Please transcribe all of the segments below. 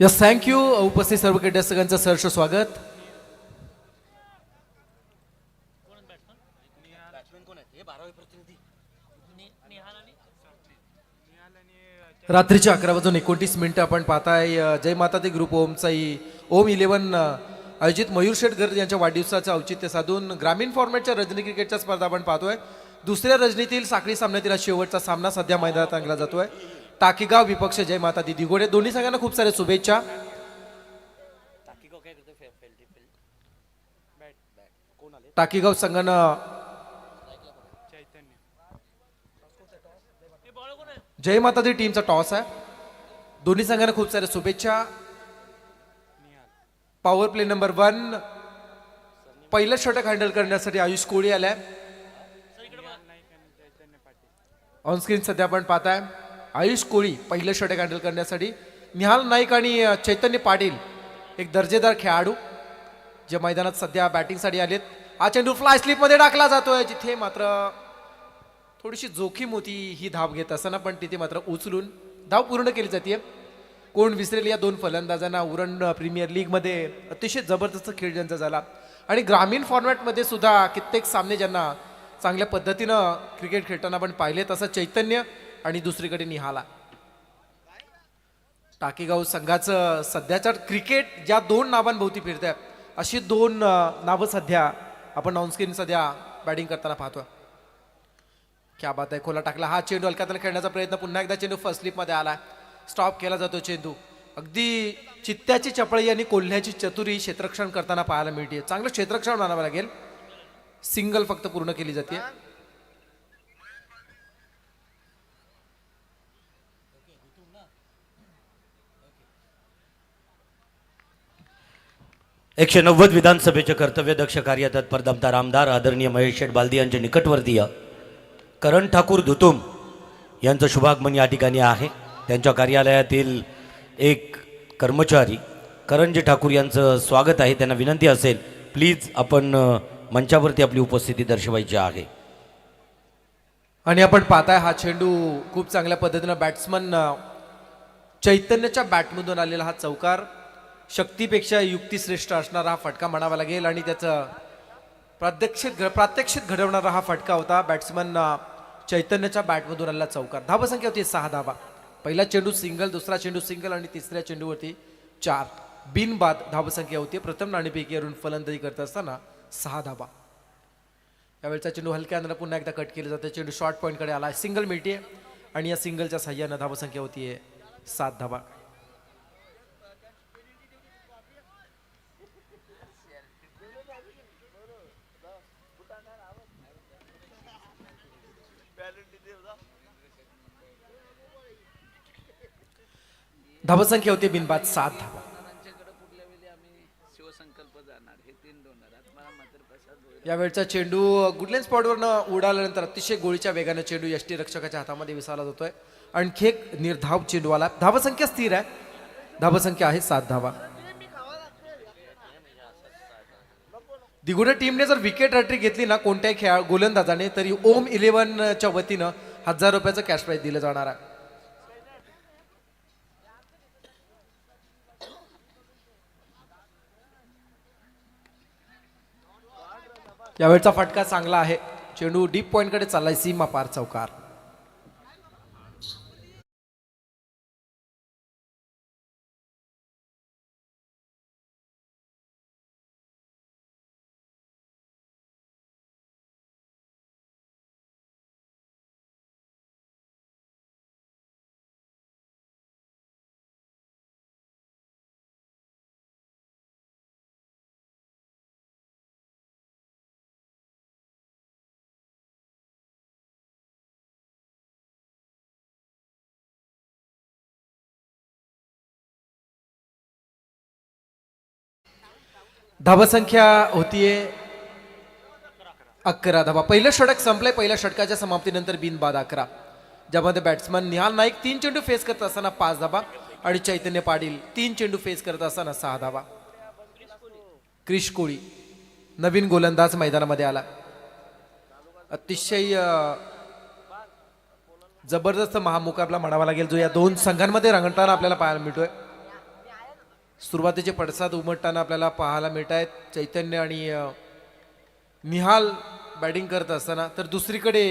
Yes, thank you. उपस्थित सर्व क्रीडासकांचं सहर्ष स्वागत. रात्रीच्या 11:29 आपण पाहताय जय माता दी ग्रुप ओम 11 आयोजित मयूर शेठ गर्द यांच्या वाढदिवसाचं औचित्य साधून ग्रामीण फॉर्मॅटच्या रजनी क्रिकेटच्या स्पर्धा आपण पाहतोय. दुसऱ्या रजनीतील साखळी सामन्यातील शेवटचा सामना सध्या मैदानात आणला जातोय. टाकीगाव विपक्ष जय माता दी दिगोडे. दोन्ही संघांना खूप सारे शुभेच्छा. टाकीगाव संघानं जय माता दी टीमचा टॉस आहे. दोन्ही संघांना खूप साऱ्या शुभेच्छा. पॉवर प्ले नंबर 1 पहिलं षटक हँडल करण्यासाठी आयुष कोळी आलाय. ऑनस्क्रीन सध्या आपण पाहताय आयुष कोळी पहिलं षटक हँडल करण्यासाठी. निहाल नाईक आणि चैतन्य पाटील एक दर्जेदार खेळाडू जे मैदानात सध्या बॅटिंगसाठी आलेत. हा चेंडू फ्लाय स्लिपमध्ये टाकला जातोय, जिथे मात्र थोडीशी जोखीम होती ही धाव घेत असताना, पण तिथे मात्र उचलून धाव पूर्ण केली जाते. कोण विसरेल या दोन फलंदाजांना. उरण प्रीमियर लीगमध्ये अतिशय जबरदस्त खेळ ज्यांचा झाला आणि ग्रामीण फॉर्मॅटमध्ये सुद्धा कित्येक सामने ज्यांना चांगल्या पद्धतीनं क्रिकेट खेळताना आपण पाहिले, तसं चैतन्य आणि दुसरीकडे निहाला. टाकेगाव संघाचं सध्याच्या क्रिकेट ज्या दोन नावांभोवती फिरत आहे अशी दोन नावं सध्या आपण ऑनस्क्रीन सध्या बॅटिंग करताना पाहतोय. क्या बात आहे. खोला टाकला. हा चेंडू हलक्यात खेळण्याचा प्रयत्न. पुन्हा एकदा चेंडू फर्स्ट स्लिपमध्ये आला. स्टॉप केला जातो चेंडू. अगदी चित्त्याची चपळी आणि कोल्ह्याची चतुरी क्षेत्ररक्षण करताना पाहायला मिळते. चांगलं क्षेत्ररक्षण मानावं लागेल. सिंगल फक्त पूर्ण केली जाते. एकशे 90 विधानसभेचे कर्तव्यदक्ष कार्य तत्पर दमदार आमदार आदरणीय महेश शेठ बालदी यांचे निकटवर्तीय करण ठाकूर धुतुम यांचं शुभागमन या ठिकाणी आहे. त्यांच्या कार्यालयातील एक कर्मचारी करणजी ठाकूर यांचं स्वागत आहे. त्यांना विनंती असेल प्लीज आपण मंचावरती आपली उपस्थिती दर्शवायची आहे. आणि आपण पाहताय हा चेंडू खूप चांगल्या पद्धतीनं बॅट्समन चैतन्याच्या बॅटमधून आलेला हा चौकार. शक्तीपेक्षा युक्तिश्रेष्ठ असणारा हा फटका म्हणावा लागेल आणि त्याचं प्रात्यक्षिक घडवणारा हा फटका होता. बॅट्समन चैतन्याच्या बॅटमधून आलेला चौकार. धावसंख्या होती 6 धावा. पहिला चेंडू सिंगल, दुसरा चेंडू सिंगल आणि तिसऱ्या चेंडूवरती 4 बिनबाद धावसंख्या होती. प्रथम नाणेफेकीवरून फलंदाजी करत असताना 6 धावा. यावेळचा चेंडू हलक्या अंतराने पुन्हा एकदा कट केला जातो. चेंडू शॉर्ट पॉईंटकडे आला. सिंगल मिळते आणि या सिंगलच्या साह्यानं धावसंख्या होती 7 धावा. धावसंख्या होती बिनबाद 7 धावा. यावेळचा चेंडू गुडलँड स्पॉटवरनं उडाल्यानंतर अतिशय गोळीच्या वेगाने चेंडू यष्टी रक्षकाच्या हातामध्ये विसावला जातोय. आणखी एक निर्धाव चेंडू आला. धावसंख्या स्थिर आहे. धावसंख्या आहे 7 धावा. दिगुडे टीमने जर विकेट हॅट्रिक घेतली ना कोणत्याही गोलंदाजाने, तरी ओम 11च्या वतीनं 1000 रुपयाचं कॅश प्राईज दिलं जाणार आहे. यावेळचा फटका चांगला आहे. चेंडू डीप पॉइंटकडे चाललाय. सीमा पार चौकार. धावसंख्या होतीये 11 धावा. पहिलं षटक संपलंय. पहिल्या षटकाच्या समाप्तीनंतर बिनबाद 11, ज्यामध्ये बॅट्समन निहाल नाईक 3 चेंडू फेस करत असताना 5 धावा आणि चैतन्य पाटील 3 चेंडू फेस करत असताना 6 धावा. क्रिश कोळी नवीन गोलंदाज मैदानामध्ये आला. अतिशय जबरदस्त महामुकाबला म्हणावा लागेल जो या दोन संघांमध्ये रंगताना आपल्याला पाहायला मिळतोय. सुरुवातीचे पडसाद उमटताना आपल्याला पाहायला मिळत आहेत. चैतन्य आणि निहाल बॅटिंग करत असताना, तर दुसरीकडे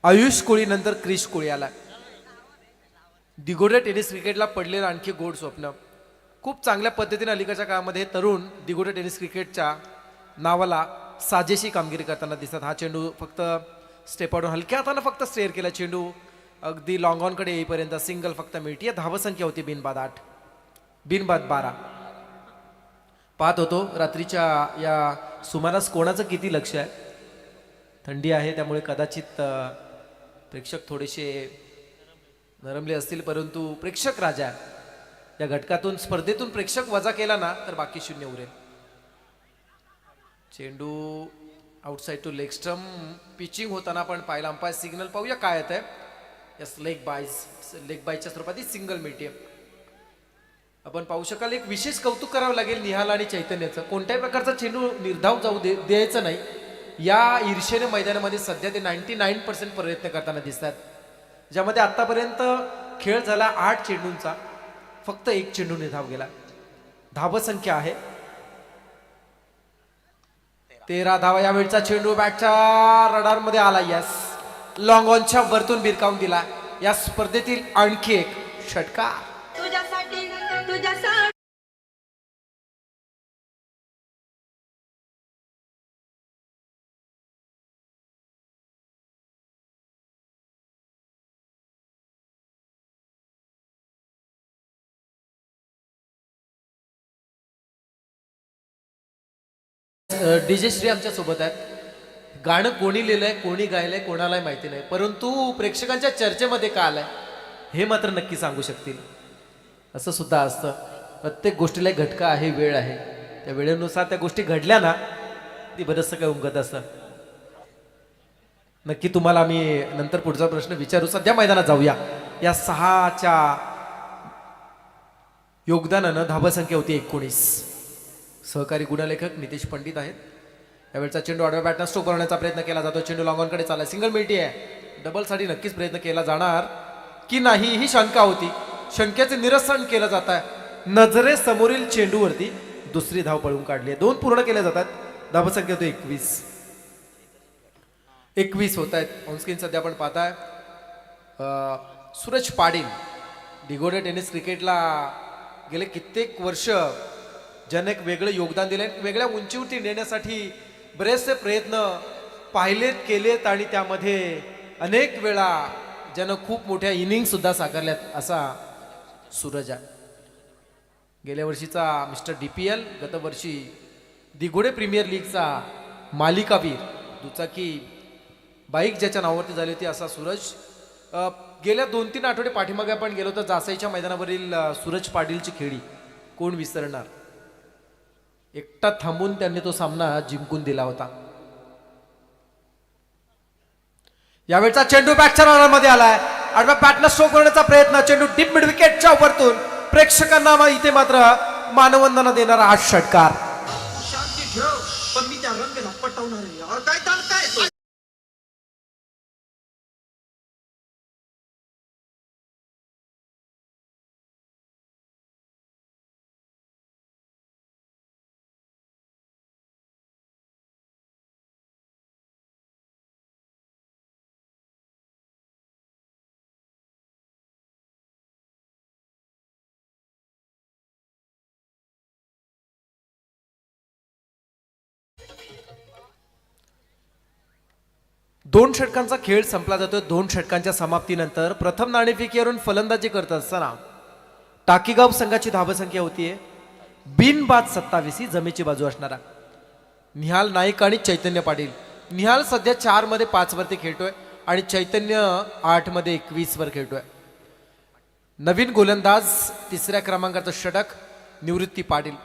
आयुष कोळी नंतर क्रिश कोळी आला. दिगोडे टेनिस क्रिकेटला पडलेलं आणखी गोड स्वप्न. खूप चांगल्या पद्धतीने अलीकडच्या काळामध्ये तरुण दिगोडे टेनिस क्रिकेटच्या नावाला साजेशी कामगिरी करताना दिसतात. हा चेंडू फक्त स्टेपआउटून हलक्या हातानं फक्त स्टेअर केला. चेंडू अगदी लॉंग ऑनकडे येईपर्यंत सिंगल फक्त मिळते. धावसंख्या होती बिनबाद 8, बिनबाद 12. पाहत होतो रात्रीच्या या सुमारास कोणाचं किती लक्ष आहे. थंडी आहे त्यामुळे कदाचित प्रेक्षक थोडेसे नरमले असतील, परंतु प्रेक्षक राजा या घटकातून स्पर्धेतून प्रेक्षक वजा केला ना तर बाकी शून्य उरेल. चेंडू outside to leg stump pitching होताना आपण पाहिला. अंपायर सिग्नल पाहूया काय येत आहे. यस, लेग बायच्या स्वरूपात ही सिंगल मिळते. आपण पाहू शकाल एक विशेष कौतुक करावं लागेल निहाल आणि चैतन्याचं. कोणत्याही प्रकारचा चेंडू निर्धाव जाऊ द्यायचं नाही. या ईर्षेने मैदानामध्ये सध्या ते 99% प्रयत्न करताना दिसतात. ज्यामध्ये आतापर्यंत खेळ झाला 8 चेंडूंचा, फक्त 1 चेंडू निर्धाव गेला. धावसंख्या आहे 13 धावा. यावेळचा चेंडू बॅटच्या रडारमध्ये आला. यस, लॉंग ऑनच्या वरतून बिरकावून दिला. या स्पर्धेतील आणखी एक षटकार. तुझ्यासाठी डीजे श्री आमच्या सोबत आहेत. गाणं कोणी लिहिलंय, कोणी गायलंय, कोणालाही माहिती नाही, परंतु प्रेक्षकांच्या चर्चेमध्ये का आलंय हे मात्र नक्की सांगू शकतील. असं सुद्धा असतं. प्रत्येक गोष्टीला एक घटका आहे, वेळ आहे. त्या वेळेनुसार त्या गोष्टी घडल्या ना ती बरंचसं काही उमगत असतं. नक्की तुम्हाला आम्ही नंतर पुढचा प्रश्न विचारू. सध्या मैदानात जाऊया. या 6च्या योगदानानं धावसंख्या होती 19. सहकारी गुणलेखक नितेश पंडित आहेत. यावेळचा चेंडू आडव्या बॅटनं स्ट्रोक बनवण्याचा प्रयत्न केला जातो. चेंडू लॉंगॉनकडे चालला. सिंगल मिळती आहे. डबलसाठी नक्कीच प्रयत्न केला जाणार की नाही ही शंका होती. शंकेचे निरसन केलं जात आहे. नजरे समोरील चेंडूवरती दुसरी धाव पळून काढली आहे. 2 पूर्ण केले जातात. धावसंख्या होती 21 होत आहेत. ऑनस्क्रीन सध्या आपण पाहताय सूरज पाटील. दिगोडे टेनिस क्रिकेटला गेले कित्येक वर्ष ज्याने एक वेगळं योगदान दिले, वेगळ्या उंचीवरती नेण्यासाठी बरेचसे प्रयत्न पाहिलेत, केलेत आणि त्यामध्ये अनेक वेळा ज्यानं खूप मोठ्या इनिंग सुद्धा साकारल्यात असा सूरज आहे. गेल्या वर्षीचा मिस्टर DPL, गतवर्षी दिगोडे प्रीमियर लीगचा मालिकावीर, दुचाकी बाईक ज्याच्या नावावरती झाली होती असा सूरज. गेल्या 2-3 आठवडे पाठीमागे आपण गेलो तर जासाईच्या मैदानावरील सूरज पाटीलची खेळी कोण विसरणार. एकटा थांबून त्यांनी तो सामना जिंकून दिला होता. यावेळचा चेंडू बॅटच्या रडारमध्ये आलाय. आडव्या बॅटला स्ट्रोक करण्याचा प्रयत्न. चेंडू डीप मिड विकेटच्या वरतून. प्रेक्षकांना इथे मात्र मानवंदना देणारा हा षटकार. शांती ठेव, पण मी त्या रंगेला पटवणार आहे यार. काय चालतंय? दोन षटकांचा खेळ संपला जातो. 2 षटकांच्या समाप्तीनंतर प्रथम नाणेफेकीवरून फलंदाजी करत असताना टाकीगाव संघाची धावसंख्या होतीये बिनबाद 27 ही जमेची बाजू असणारा. निहाल नाईक आणि चैतन्य पाटील. निहाल सध्या 4 मध्ये 5 वरती खेळतोय आणि चैतन्य 8 मध्ये 21 वर खेळतोय. नवीन गोलंदाज 3ऱ्या क्रमांकाचं षटक निवृत्ती पाटील.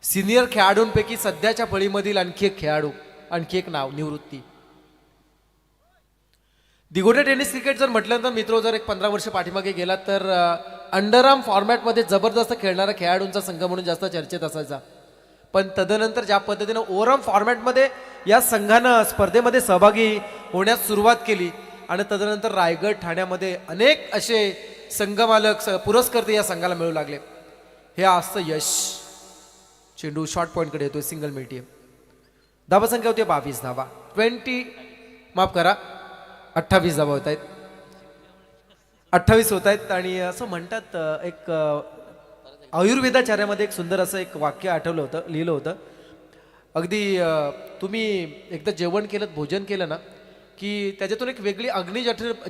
सिनियर खेळाडूंपैकी सध्याच्या फळीमधील आणखी एक खेळाडू, आणखी एक नाव निवृत्ती. दिगोडे टेनिस क्रिकेट जर म्हटलं तर मित्रो, जर एक 15 वर्ष पाठीमागे गेला तर अंडरआर्म फॉर्मॅटमध्ये जबरदस्त खेळणारा खेळाडूंचा संघ म्हणून जास्त चर्चेत असायचा. पण तदनंतर ज्या पद्धतीनं ओव्हरआर्म फॉर्मॅटमध्ये या संघानं स्पर्धेमध्ये सहभागी होण्यास सुरुवात केली आणि तदनंतर रायगड ठाण्यामध्ये अनेक असे संघमालक पुरस्कर्ते या संघाला मिळू लागले. हे असतं यश. चेंडू शॉर्ट पॉईंटकडे येतोय, सिंगल मिळते. धाबा संख्या होती 22 धाबा. 28 धाबा होत आहेत. 28 होत आहेत. आणि असं म्हणतात एक आयुर्वेदाचार्यामध्ये एक सुंदर असं एक वाक्य आठवलं होतं, लिहिलं होतं. अगदी तुम्ही एकदा जेवण केलं, भोजन केलं ना, की त्याच्यातून एक वेगळी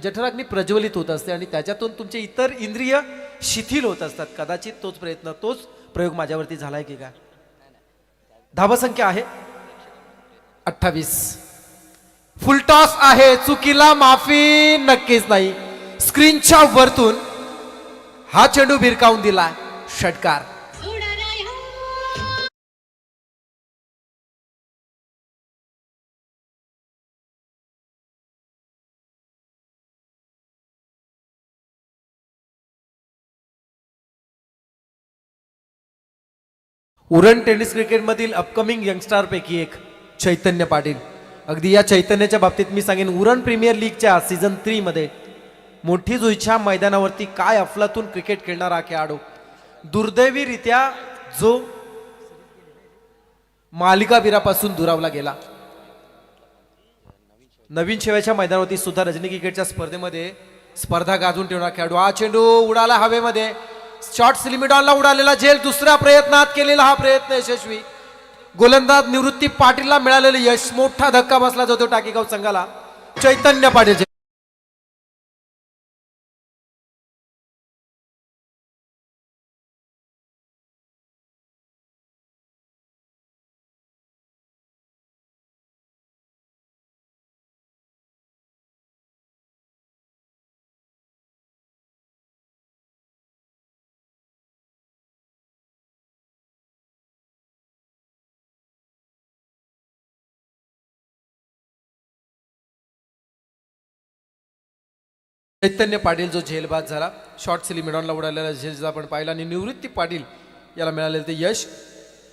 जठराग्नी प्रज्वलित होत असते आणि त्याच्यातून तुमचे इतर इंद्रिय शिथिल होत असतात. कदाचित तोच प्रयोग माझ्यावरती झालाय की काय. धाबा संख्या आहे 28. फुलटॉस आहे, चुकीला माफी नक्कीच नाही. स्क्रीनच्या वरतून हा चेंडू भिरकावून दिला, षटकार. उरण टेनिस क्रिकेटमधील अपकमिंग यंगस्टार पैकी एक चैतन्य पाटील. अगदी या चैतन्याच्या बाबतीत मी सांगेन, उरण प्रीमियर लीगच्या सीझन 3 मध्ये मोठी जुईच्या मैदानावरती काय अफलातून क्रिकेट खेळणारा खेळाडू. दुर्दैवीरित्या जो मालिकावीरापासून दुरावला गेला. नवीन शेवाच्या मैदानावरती सुद्धा रजनी क्रिकेटच्या स्पर्धेमध्ये स्पर्धा गाजून ठेवणारा खेळाडू. हा चेंडू उडाला हवेमध्ये, शॉर्ट्स लिमिटॉनला उडालेला झेल. दुसऱ्या प्रयत्नात केलेला हा प्रयत्न यशस्वी. गोलंदाज निवृत्ती पाटीलला मिळालेले यश. मोठा धक्का बसला जातो टाकीगाव संघाला. चैतन्य पाटील चैतन्य पाटील जो झेलबाद झाला, शॉर्ट लिमिटॉनला उडालेला झेल आपण पाहिला. आणि निवृत्ती पाटील याला मिळालेलं ते यश.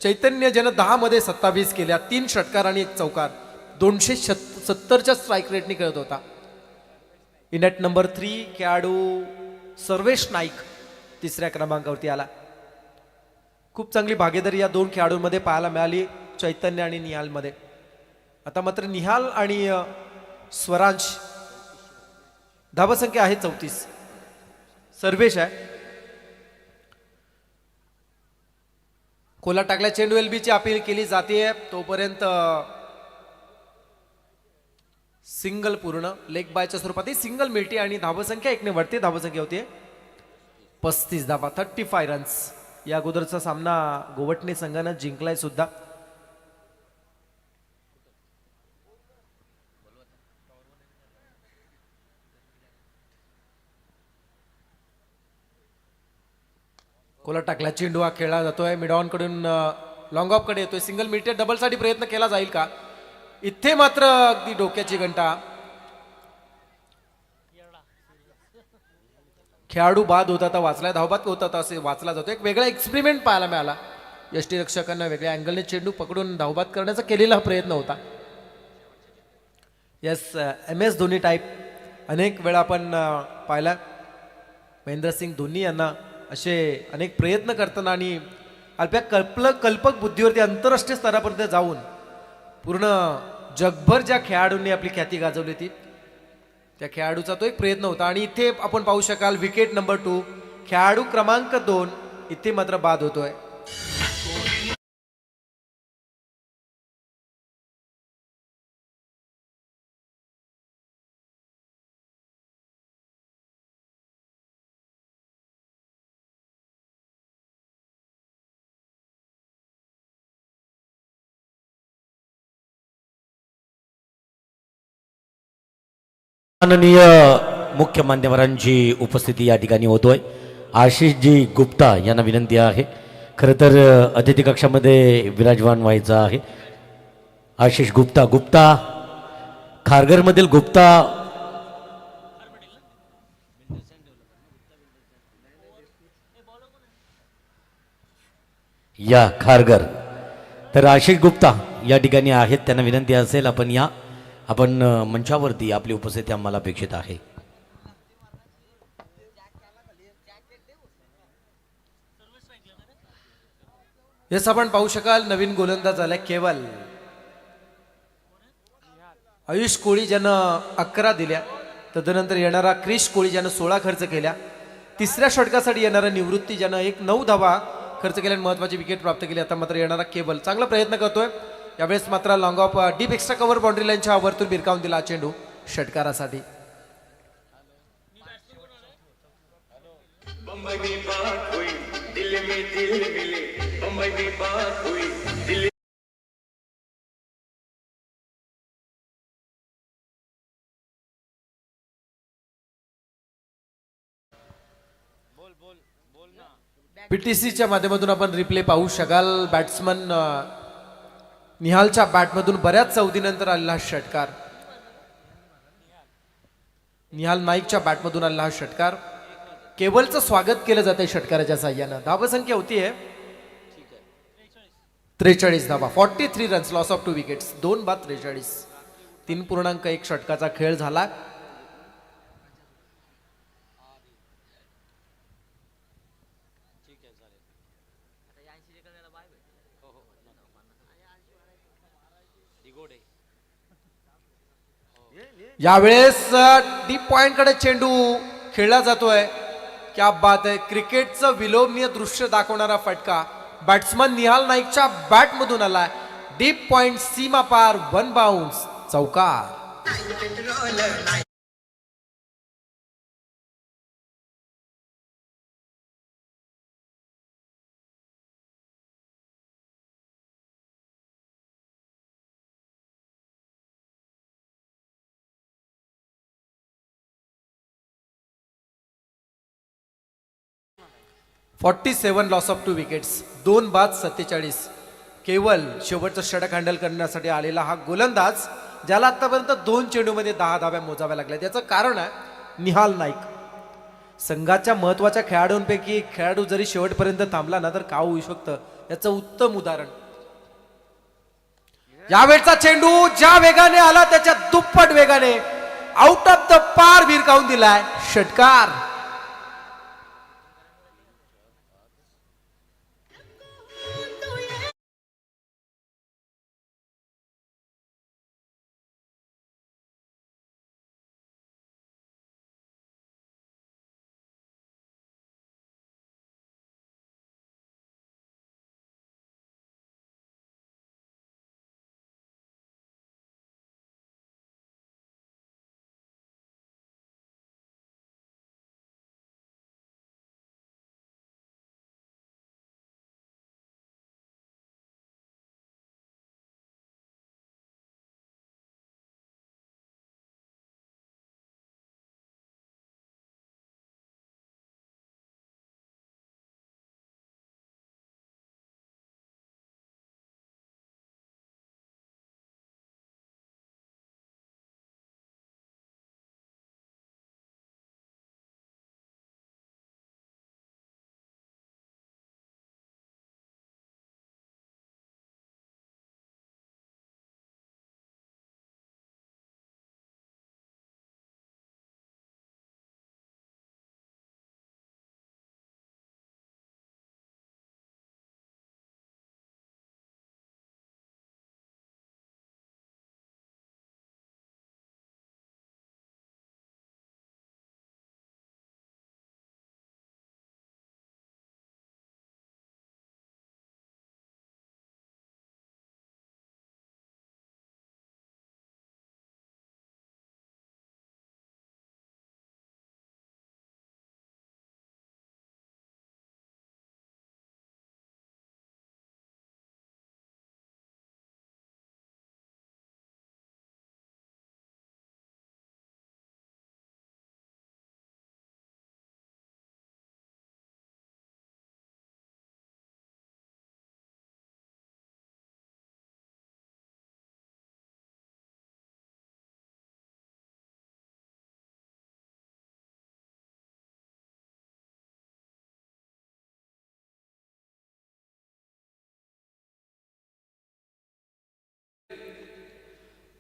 चैतन्य ज्यानं 10 मध्ये 27 केल्या, 3 षटकार आणि 1 चौकार, 270च्या स्ट्राईक रेटने खेळत होता. इनॅट नंबर 3 खेळाडू सर्वेश नाईक तिसऱ्या क्रमांकावरती आला. खूप चांगली भागीदारी या 2 खेळाडूंमध्ये पाहायला मिळाली, चैतन्य आणि निहालमध्ये. आता मात्र निहाल आणि स्वरांश. धाबा संख्या आहे 34. सर्वेश आहे. खोला टाकल्या चेंडू, एलबीची अपील केली जाते. तोपर्यंत सिंगल पूर्ण लेग बायच्या स्वरूपात सिंगल मिळते आणि धाबा संख्या 1 ने वाढते. धाबा संख्या होती 35 धाबा, 35 रन्स. या अगोदरचा सामना गोवटणे संघानं जिंकलाय सुद्धा. कोला टाकला चेंडू हा खेळला जातोय. मिडॉन कडून लॉंग ऑफ कडे येतोय. सिंगल मिळते. डबल साठी प्रयत्न केला जाईल का. इथे मात्र अगदी डोक्याची घंटा. खेळाडू बाद होता तर वाचलाय, धावबाद होता तर असे वाचला जातो. एक वेगळा एक्सपेरिमेंट पाहायला मिळाला. यष्टीरक्षकांना वेगळ्या अँगलने चेंडू पकडून धावबाद करण्याचा केलेला हा प्रयत्न होता. यस, MS धोनी टाईप अनेक वेळा आपण पाहिला. महेंद्रसिंग धोनी यांना असे अनेक प्रयत्न करताना आणि अल्प्या कल्पक बुद्धीवरती आंतरराष्ट्रीय स्तरापर्यंत जाऊन पूर्ण जगभर ज्या खेळाडूंनी आपली ख्याती गाजवली ती त्या खेळाडूचा तो एक प्रयत्न होता. आणि इथे आपण पाहू शकाल विकेट नंबर 2, खेळाडू क्रमांक 2 इथे मात्र बाद होतोय. माननीय मुख्य मान्यवरांची उपस्थिती या ठिकाणी होतोय. आशिषजी गुप्ता यांना विनंती आहे. खरं तर अतिथी कक्षामध्ये विराजमान व्हायचं आहे. आशिष गुप्ता खारघरमधील गुप्ता या खारघर. तर आशिष गुप्ता या ठिकाणी आहेत, त्यांना विनंती असेल आपण या आपण मंचावरती आपली उपस्थिती आम्हाला अपेक्षित आहे. येस, आपण पाहू शकाल नवीन गोलंदाज आलाय केवल. आयुष कोळी ज्यानं 11 दिल्या, तदनंतर येणारा क्रिश कोळी ज्यानं 16 खर्च केल्या, तिसऱ्या षटकासाठी येणारा निवृत्ती ज्यानं 9 धावा खर्च केल्या आणि महत्वाची विकेट प्राप्त केली. आता मात्र येणारा केवल चांगला प्रयत्न करतोय. यावेळेस मात्र long of deep extra cover boundary लाईनच्या वरतून भिरकावून दिला चेंडू षटकारासाठी. बम्बई में बात हुई, दिल में दिल मिले. बम्बई में बात हुई, दिल. पीटीसीच्या माध्यमातून आपण रिप्ले पाहू शकाल. बॅट्समन निहालच्या बॅटमधून बऱ्याच चौदीनंतर आलेला हा षटकार. निहाल नाईकच्या बॅटमधून आलेला हा षटकार. केवलचं स्वागत केलं जातंय षटकाराच्या साह्यानं. धावसंख्या होतीये 43 धावा, 43 रन्स, लॉस ऑफ 2 विकेट्स, 2 बाद 43, 3.1 षटकाचा खेळ झाला. यावेळेस डीप पॉइंट कडे चेंडू खेळला जातोय. क्या बात आहे. क्रिकेटचं विलोभनीय दृश्य दाखवणारा फटका बॅट्समन निहाल नाईकच्या बॅटमधून आलाय. डीप पॉइंट, सीमा पार, 1 बाउन्स, चौकार. .47 लॉस ऑफ 2 विकेट्स, 2 बाद 47. केवल शेवटचं षटक हँडल करण्यासाठी आलेला हा गोलंदाज, ज्याला आतापर्यंत 2 चेंडूमध्ये 10 धाव्या मोजाव्या लागल्या. त्याचं कारण आहे निहाल नाईक. संघाच्या महत्वाच्या खेळाडूंपैकी खेळाडू जरी शेवटपर्यंत थांबला ना तर का होऊ शकतं, याचं उत्तम उदाहरण. यावेळचा चेंडू ज्या वेगाने आला त्याच्या दुप्पट वेगाने आउट ऑफ द पार भिरकावून दिलाय षटकार.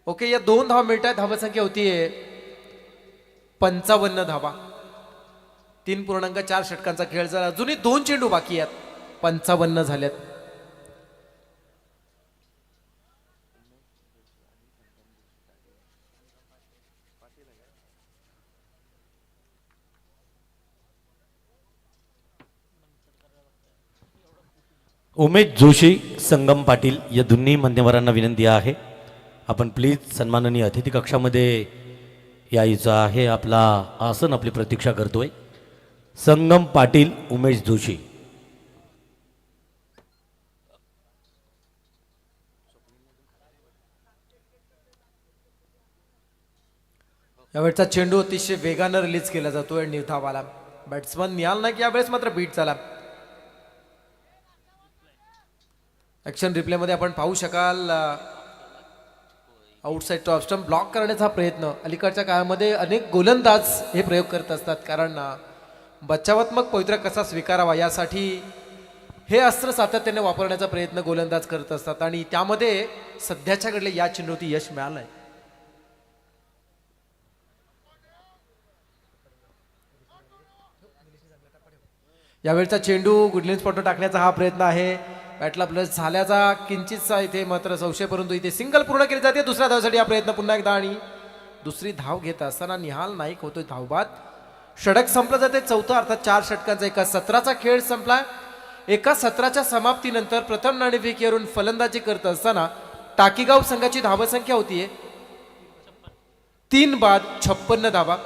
ओके, या 2 धावा मिळत आहेत. धावसंख्या होतीये 55 धावा. 3.4 षटकांचा खेळ झाला. अजूनही 2 चेंडू बाकी आहेत. 55 झाल्यात. उमेश जोशी, संगम पाटील या दोन्ही मान्यवरांना विनंती आहे, आपण प्लीज सन्माननीय अतिथी कक्षामध्ये यायचं आहे. आपला आसन आपली प्रतीक्षा करतोय. संगम पाटील, उमेश जोशी. यावेळचा चेंडू अतिशय वेगानं रिलीज केला जातोय निर्धावाला. बॅट्समन निहाल नाईक यावेळेस मात्र बीट झाला. ऍक्शन रिप्लेमध्ये आपण पाहू शकाल आउटसाइड टॉप स्टंप ब्लॉक करण्याचा प्रयत्न अलीकडच्या काळामध्ये अनेक गोलंदाज हे प्रयोग करत असतात, कारण बचावात्मक पवित्रा कसा स्वीकारावा यासाठी हे अस्त्र सातत्याने वापरण्याचा प्रयत्न गोलंदाज करत असतात आणि त्यामध्ये सध्याच्या घडले या चेंडूवरती यश मिळालंय. यावेळचा चेंडू गुडलिन स्पॉटवर टाकण्याचा हा प्रयत्न आहे. बॅटला प्लस झाल्याचा किंचितसा इथे मात्र संशय, परंतु इथे सिंगल पूर्ण केली जाते. दुसऱ्या धावसाठी हा प्रयत्न पुन्हा एकदा आणि दुसरी धाव घेत असताना निहाल नाईक होतोय धावबाद. षटक संपलं जाते. चौथा अर्थात 4 षटकांचा एका सत्राचा खेळ संपला. एका सत्राच्या समाप्तीनंतर प्रथम नाणेफेकीवरून फलंदाजी करत असताना टाकीगाव संघाची धावसंख्या होतीये 3 बाद 56 धावा.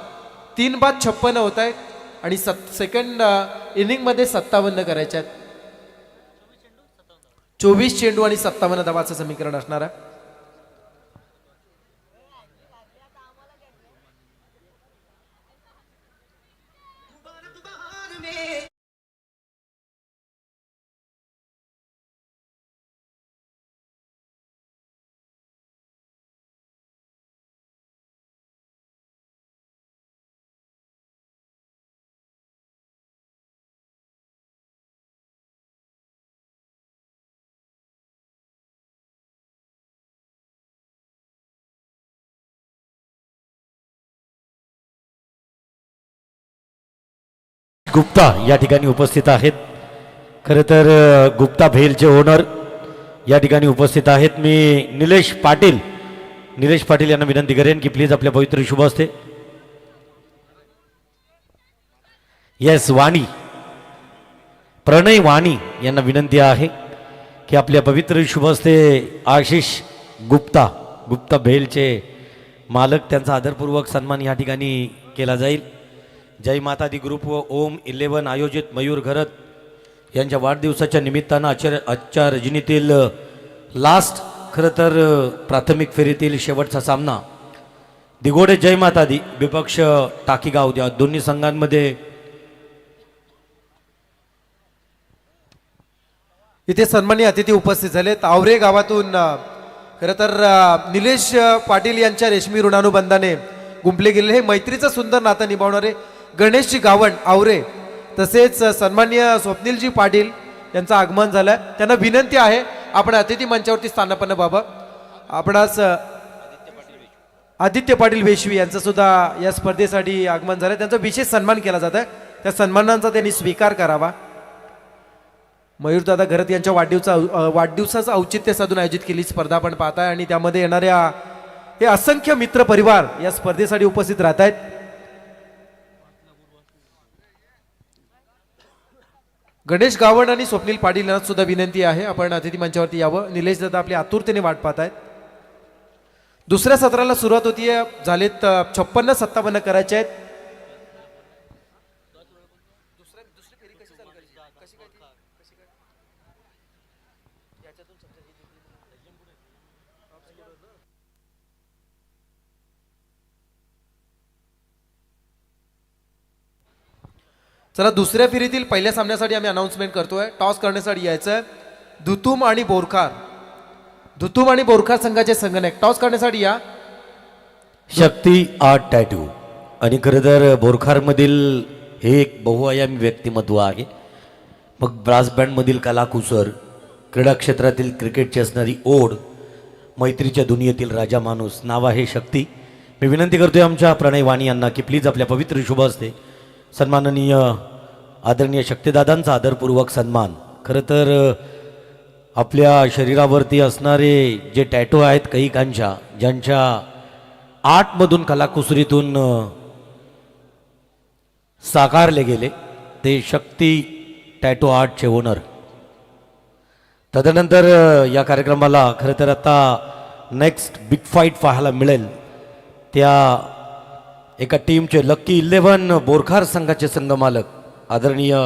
3 बाद 56 होत आहेत आणि सेकंड इनिंगमध्ये 57 करायच्या आहेत. 24 चेंडू आणि 57 धावाचं समीकरण असणार आहे. गुप्ता या ठिकाणी उपस्थित आहेत. खरं तर गुप्ता भेलचे ओनर या ठिकाणी उपस्थित आहेत. मी निलेश पाटील यांना विनंती करेन की प्लीज आपल्या पवित्र शुभ हस्ते. येस, प्रणय वाणी यांना विनंती आहे की आपल्या पवित्र शुभ हस्ते आशिष गुप्ता भेलचे मालक त्यांचा आदरपूर्वक सन्मान या ठिकाणी केला जाईल. जय माता दी ग्रुप व ओम 11 आयोजित मयूर घरत यांच्या वाढदिवसाच्या निमित्तानं आजच्या रजनीतील लास्ट खरं तर प्राथमिक फेरीतील शेवटचा सामना दिगोडे जय माता दी विपक्ष टाकीगाव या दोन्ही संघांमध्ये इथे सन्माननीय अतिथी उपस्थित झालेत. आवरे गावातून खरं तर निलेश पाटील यांच्या रेशमी ऋणानुबंधाने गुंपले गेलेले हे मैत्रीचं सुंदर नातं निभावणारे गणेशजी गावण आवरे तसेच सन्माननीय स्वप्नीलजी पाटील यांचं आगमन झालंय. त्यांना विनंती आहे आपण अतिथी मंचावरती स्थानापन्न व्हावं. आपणास आदित्य पाटील वेशवी यांचं सुद्धा या स्पर्धेसाठी आगमन झालंय. त्यांचा विशेष सन्मान केला जात आहे. त्या सन्मानांचा त्यांनी स्वीकार करावा. मयूरदादा घरत यांच्या वाढदिवसाचं औचित्य साधून आयोजित केली स्पर्धा आपण पाहताय आणि त्यामध्ये येणाऱ्या हे असंख्य मित्र परिवार या स्पर्धेसाठी उपस्थित राहत आहेत. गणेश गावण आणि स्वप्नील पाटील यांना सुद्धा विनंती आहे आपण अतिथी मंचावरती यावं. निलेश दादा आपली आतुरतेने वाट पाहत आहेत. दुसऱ्या सत्राला सुरुवात होतीये. झालेत 56-57 करायचे आहेत. चला दुसऱ्या फेरीतील पहिल्या सामन्यासाठी आम्ही अनाउन्समेंट करतोय. टॉस करण्यासाठी यायचं धुतुम आणि बोरखार संघाचे संघनायक टॉस करण्यासाठी या. शक्ती आर्ट टॅटू आणि खरं तर बोरखारमधील हे एक बहुआयामी व्यक्तिमत्व आहे. मग ब्रास बँडमधील कलाकुसर, क्रीडा क्षेत्रातील क्रिकेटची असणारी ओढ, मैत्रीच्या दुनियेतील राजा माणूस, नाव आहे शक्ती. मी विनंती करतोय आमच्या प्रणय वाणी यांना की प्लीज आपल्या पवित्र शुभ हस्ते सन्माननीय आदरणीय शक्तिदादांचा आदरपूर्वक सन्मान. खरं तर आपल्या शरीरावरती असणारे जे टॅटो आहेत कैकांच्या, ज्यांच्या आर्टमधून कलाकुसरीतून साकारले गेले, ते शक्ती टॅटो आर्टचे ओनर. तदनंतर या कार्यक्रमाला खरं तर आता नेक्स्ट बिग फाईट पाहायला मिळेल. त्या एका टीमचे लक्की 11 बोरखार संघाचे संघमालक आदरणीय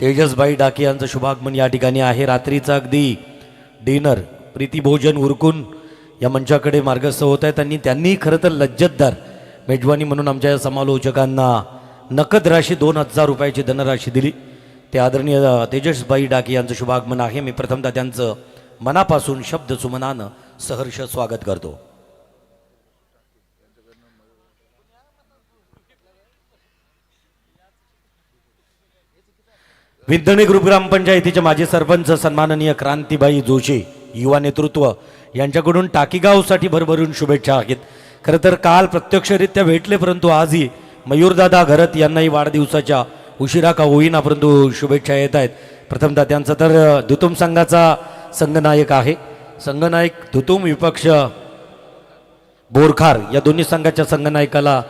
तेजसबाई डाके यांचं शुभागमन या ठिकाणी आहे. रात्रीचा अगदी डिनर प्रीतिभोजन उरकून या मंचाकडे मार्गस्थ होत आहेत आणि त्यांनी खरं तर लज्जतदार मेजवानी म्हणून आमच्या समालोचकांना नकद राशी 2000 रुपयाची धनराशी दिली. ते आदरणीय तेजसबाई डाके यांचं शुभागमन आहे. मी प्रथमतः त्यांचं मनापासून शब्द सुमनानं सहर्ष स्वागत करतो. विद्यानी ग्रुप ग्रामपंचायतीचे माजी सरपंच सन्माननीय क्रांतीबाई जोशी युवा नेतृत्व यांच्याकडून टाकीगावसाठी भरभरून शुभेच्छा आहेत. खरं तर काल प्रत्यक्षरित्या भेटले, परंतु आजही मयूरदादा घरत यांनाही वाढदिवसाच्या उशिरा का होईना परंतु शुभेच्छा येत आहेत. प्रथमतः त्यांचा तर धुतुम संघाचा संघनायक आहे. संघनायक धुतुम विपक्ष बोरखार या दोन्ही संघाच्या संघनायकाला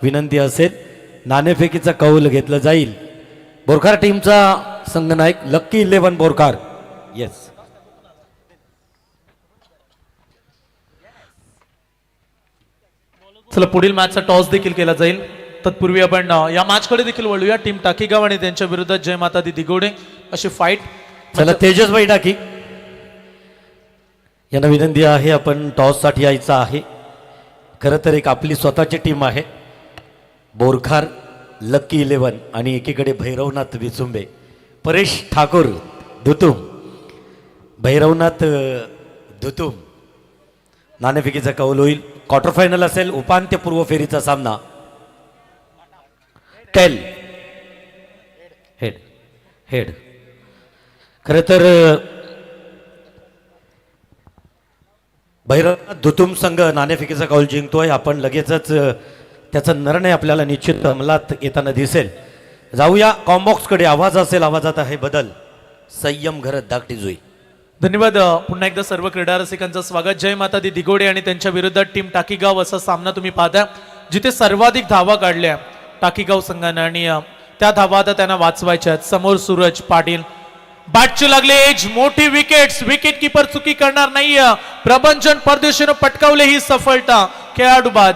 विनंती असेल, नाणेफेकीचा कौल घेतलं जाईल. बोरखार टीमचा संघनायक लक्की 11 बोरखार. येस, चला पुढील मॅचचा टॉस देखील केला जाईल. तत्पूर्वी आपण या मॅचकडे देखील वळूया. टीम टाकीगाव आणि त्यांच्या विरोधात जय माता दी दिगोडे अशी फाईट. चला तेजसबाई डाकी यांना विनंती आहे, आपण टॉससाठी यायचं आहे. खरं तर एक आपली स्वतःची टीम आहे बोरखार लक्की 11 आणि एकीकडे भैरवनाथ विचुंबे, परेश ठाकूर धुतुम, भैरवनाथ धुतुम. नाणेफेकीचा कौल होईल. क्वार्टर फायनल असेल, उपांत्यपूर्व फेरीचा सामना. Tail head head. खरं तर भैरवनाथ धुतुम संघ नाणेफेकीचा कौल जिंकतोय. आपण लगेचच त्याचा निर्णय आपल्याला निश्चित अंमलात येताना दिसेल. जाऊया कॉम्बॉक्सकडे. आवाज असेल, आवाजात आहे बदल. संयम घरत धाकटी जुई. धन्यवाद. पुन्हा एकदा सर्व क्रीडा रसिकांचं स्वागत. जय माता दी दिगोडे आणि त्यांच्या विरोधात टीम टाकीगाव असा सामना तुम्ही पाहता, जिथे सर्वाधिक धावा काढल्या टाकीगाव संघानं आणि त्या धावा आता त्यांना वाचवायच्या आहेत. समोर सूरज पाटील, बॅटची लागले एज, मोठी विकेट्स, विकेट किपर चुकी करणार नाही. प्रबंधन परदेशीनं पटकावले ही सफलता. खेळाडू बाद.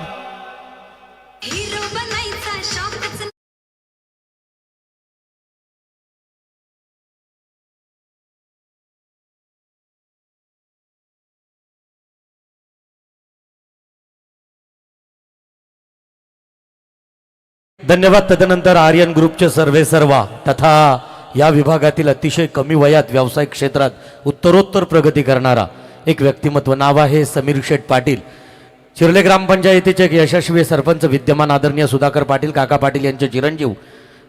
धन्यवाद. तदनंतर आर्यन ग्रुपचे सर्वे सर्वा तथा या विभागातील अतिशय कमी वयात व्यावसायिक क्षेत्रात उत्तरोत्तर प्रगती करणारा एक व्यक्तिमत्व. नाव आहे समीर शेठ पाटील. चिर्ले ग्रामपंचायतीचे एक यशस्वी सरपंच विद्यमान आदरणीय सुधाकर पाटील काका पाटील यांचे चिरंजीव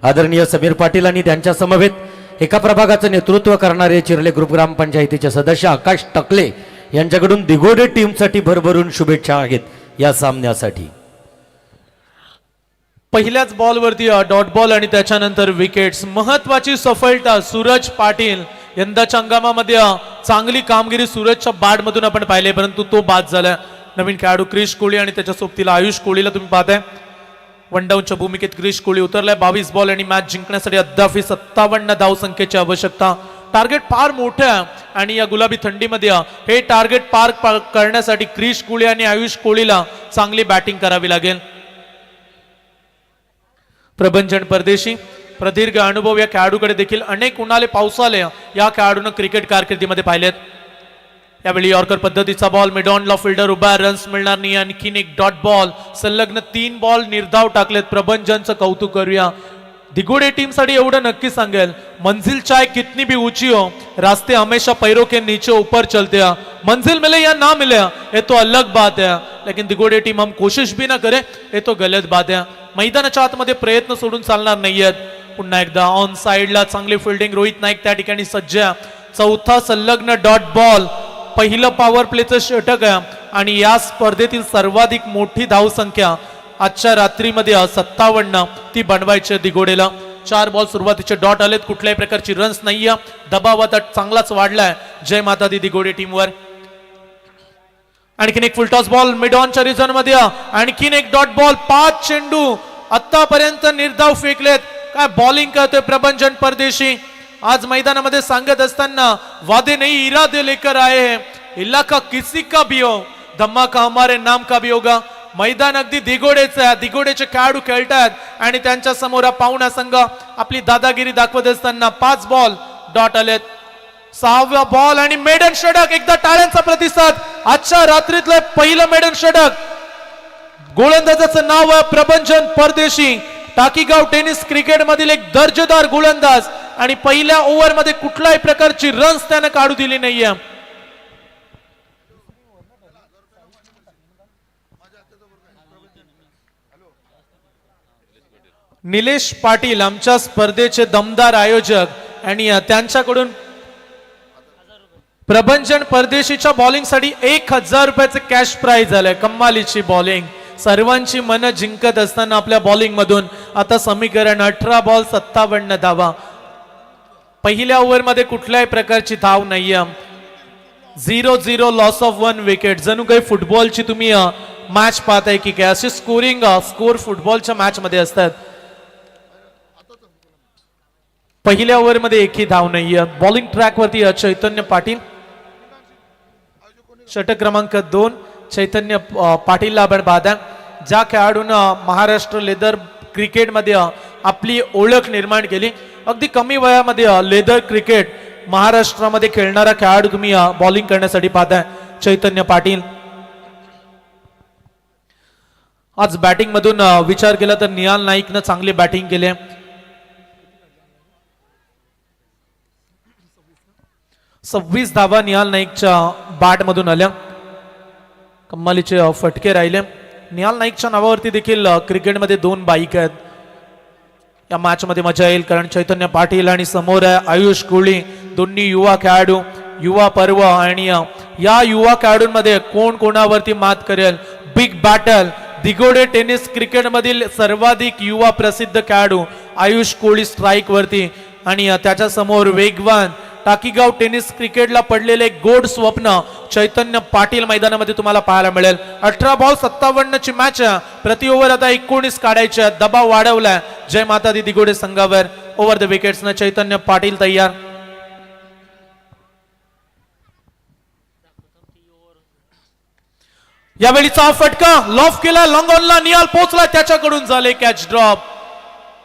आदरणीय समीर पाटील आणि त्यांच्या समवेत एका प्रभागाचं नेतृत्व करणारे चिर्ले ग्रुप ग्रामपंचायतीचे सदस्य आकाश टकले यांच्याकडून दिगोडे टीमसाठी भरभरून शुभेच्छा आहेत या सामन्यासाठी. पहिल्याच बॉलवरती डॉट बॉल आणि त्याच्यानंतर विकेट्स. महत्वाची सफलता सूरज पाटील. यंदाच्या हंगामामध्ये चांगली कामगिरी सूरजच्या बॅटमधून आपण पाहिले, परंतु तो बाद झाला. नवीन खेळाडू क्रिश कोळी आणि त्याच्या सोबतीला आयुष कोळीला तुम्ही पाहताय. वन डाऊनच्या भूमिकेत क्रिश कोळी उतरलाय. 22 बॉल आणि मॅच जिंकण्यासाठी अद्याप 57 धावसंख्येची आवश्यकता. टार्गेट फार मोठं आहे आणि या गुलाबी थंडीमध्ये हे टार्गेट पार करण्यासाठी क्रिश कोळी आणि आयुष कोळीला चांगली बॅटिंग करावी लागेल. प्रबंधन परदेशी, प्रदीर्घ अनुभव या खेळाडूकडे देखील. अनेक उन्हाळे पावसाळे या खेळाडूनं क्रिकेट कारकिर्दीमध्ये पाहिलेत. यावेळी यॉर्कर पद्धतीचा बॉल, मिड ऑनला फिल्डर उभा, रन्स मिळणार नाही. आणखीन एक डॉट बॉल. सलग्न 3 बॉल निर्धाव टाकलेत. प्रबंधनचं कौतुक करूया. दिगोडे टीम साठी एवढं नक्की सांगेल, मंजिल चाहे कितनी भी ऊंची हो, रास्ते हमेशा पैरों के नीचे ऊपर चलते हैं. मंजिल मिले या ना मिले ये तो अलग बात है, लेकिन दिगोडे टीम हम कोशिश भी ना करे ये तो गलत बात है. मैदानाच्या आतमध्ये प्रयत्न सोडून चालणार नाहीयेत. पुन्हा एकदा ऑन साइडला चांगली फिल्डिंग. रोहित नाईक त्या ठिकाणी सज्ज. चौथा संलग्न डॉट बॉल. पहिलं पॉवर प्लेचं षटक आहे आणि या स्पर्धेतील सर्वाधिक मोठी धावसंख्या आजच्या रात्रीमध्ये 57 ती बनवायची दिघोडेला. 4 बॉल सुरुवातीचे डॉट आलेत, कुठल्याही प्रकारची रन्स नाहीये. दबाव आता चांगलाच वाढलाय जय माता दी दिघोडे टीमवर. आणखीन एक फुलटॉस बॉल मिड ऑनच्या रिझन मध्ये, आणखीन एक डॉट बॉल. 5 चेंडू आतापर्यंत निर्धाव फेकलेत. काय बॉलिंग करतोय प्रभंजन परदेशी. आज मैदानामध्ये सांगत असताना वादे नहीं इरादे लेकर आए हैं, इलाका किसी का भी हो, धमाका हमारे नाम का भी होगा. मैदान अगदी दिघोडेचं आहे. दिघोडेचे खेळाडू खेळतात आणि त्यांच्या समोर पाहुणा संघ आपली दादागिरी दाखवत असताना 5 बॉल डॉट आलेत. 6वा बॉल आणि मेडन षटक. एकदा टाळ्यांचा प्रतिसाद. आजच्या रात्रीतलं पहिलं मेडन षटक. गोलंदाजाचं नाव आहे प्रभंजन परदेशी. टाकीगाव टेनिस क्रिकेट मधील एक दर्जेदार गोलंदाज आणि पहिल्या ओव्हर मध्ये कुठल्याही प्रकारची रन्स त्याने काढू दिली नाहीये. निलेश पाटील आमच्या स्पर्धेचे दमदार आयोजक आणि त्यांच्याकडून प्रभंजन परदेशीच्या बॉलिंगसाठी 1000 रुपयाचे कॅश प्राइज झालंय. कमालीची बॉलिंग. सर्वांची मनं जिंकत असताना आपल्या बॉलिंग मधून आता समीकरण 18 बॉल 57 धावा. पहिल्या ओव्हर मध्ये कुठल्याही प्रकारची धाव नाहीये. 0-0 लॉस ऑफ 1 विकेट. जणू काही फुटबॉलची तुम्ही मॅच पाहताय की काय. असे स्कोर फुटबॉलच्या मॅच मध्ये असतात. पहिल्या ओव्हर मध्ये एकही धाव नाहीये. बॉलिंग ट्रॅक वरती चैतन्य पाटील. षटक क्रमांक 2 चैतन्य पाटीलला आपण पाहता. ज्या खेळाडूंना महाराष्ट्र लेदर क्रिकेटमध्ये आपली ओळख निर्माण केली. अगदी कमी वयामध्ये लेदर क्रिकेट महाराष्ट्रामध्ये खेळणारा खेळाडू तुम्ही बॉलिंग करण्यासाठी पाहताय चैतन्य पाटील. आज बॅटिंग मधून विचार केला तर निहाल नाईकनं चांगली बॅटिंग केली. 26 धावा निहाल नाईकच्या बॅट मधून आल्या. कमालीचे फटके राहिले. निहाल नाईकच्या नावावरती देखील क्रिकेटमध्ये 2 बाईक आहेत. या मॅच मध्ये मजा येईल कारण चैतन्य पाटील आणि समोर आहे आयुष कोळी. दोन्ही युवा खेळाडू. युवा पर्व आणि या युवा खेळाडूंमध्ये कोण कोणावरती मात करेल. Big battle. दिघोडे टेनिस क्रिकेट मधील सर्वाधिक युवा प्रसिद्ध खेळाडू आयुष कोळी स्ट्राईक वरती आणि त्याच्या समोर वेगवान टाकीगाव टेनिस क्रिकेटला पडलेले गोड स्वप्न चैतन्य पाटील मैदानामध्ये तुम्हाला पाहायला मिळेल. 18 बॉल 57 ची मॅच. प्रति ओव्हर आता 19 काढायचे. दबाव वाढवलाय जय माता दी दिघोडे संघावर. ओव्हर द विकेट्स न चैतन्य पाटील तयार. यावेळीचा फटका लॉफ केला. लॉंग ऑनला निहाल पोहोचला. त्याच्याकडून झाले कॅच ड्रॉप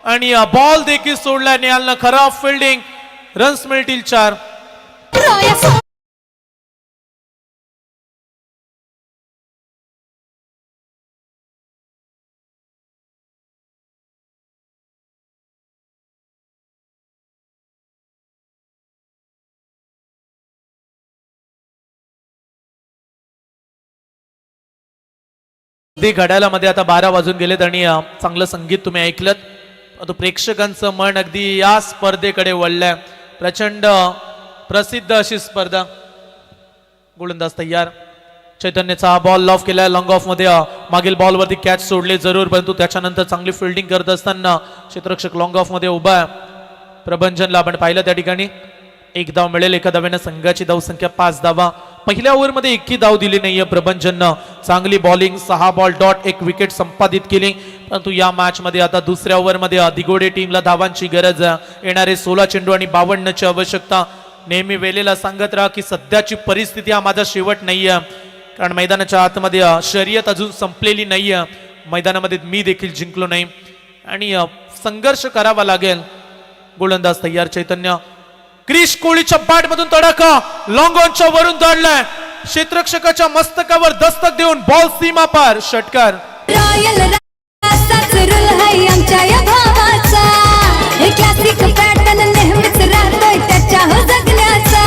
आणि बॉल देखील सोडला निहालनं. खराब फिल्डिंग. रन्स मिळतील 4. घड्याळामध्ये आता 12 वाजून गेलेत आणि चांगलं संगीत तुम्ही ऐकलत. तो प्रेक्षकांचं मन अगदी या स्पर्धेकडे वळलंय. प्रचंड प्रसिद्ध अशी स्पर्धा. गोलंदाज तयार. चैतन्यचा बॉल लॉफ केलाय. लॉंग ऑफ मध्ये मागील बॉलवरती कॅच सोडले जरूर, परंतु त्याच्यानंतर चांगली फिल्डिंग करत असताना क्षेत्ररक्षक लॉंग ऑफ मध्ये उभा आहे. प्रभंजनला आपण पाहिलं त्या ठिकाणी 1 धाव मिळेल. एका धावेनं संघाची धावसंख्या 5 धावा. पहिल्या ओव्हर मध्ये 1ही धाव दिली नाहीये प्रभंजननं. चांगली बॉलिंग. 6 बॉल डॉट 1 विकेट संपादित केली. परंतु या मॅच मध्ये आता दुसऱ्या ओव्हर मध्ये दिघोडे टीमला धावांची गरज आहे. येणारे 16 चेंडू आणि 52ची आवश्यकता. नेहमी वेळेला सांगत राहा की सध्याची परिस्थिती हा माझा शेवट नाहीये, कारण मैदानाच्या आतमध्ये शर्यत अजून संपलेली नाहीये. मैदानामध्ये मी देखील जिंकलो नाही आणि संघर्ष करावा लागेल. गोलंदाज तयार. चैतन्य. क्रिश कोळीच्या बॅट मधून तडाखा. लॉंग ऑनच्या वरून धाडलाय. क्षेत्ररक्षकाच्या मस्तकावर दस्तक देऊन बॉल सीमा पार. षटकार. आमच्या या भावाचा हे क्लासिक पॅटर्न नेहमीच राहतोय त्याच्या हो जगण्याचा.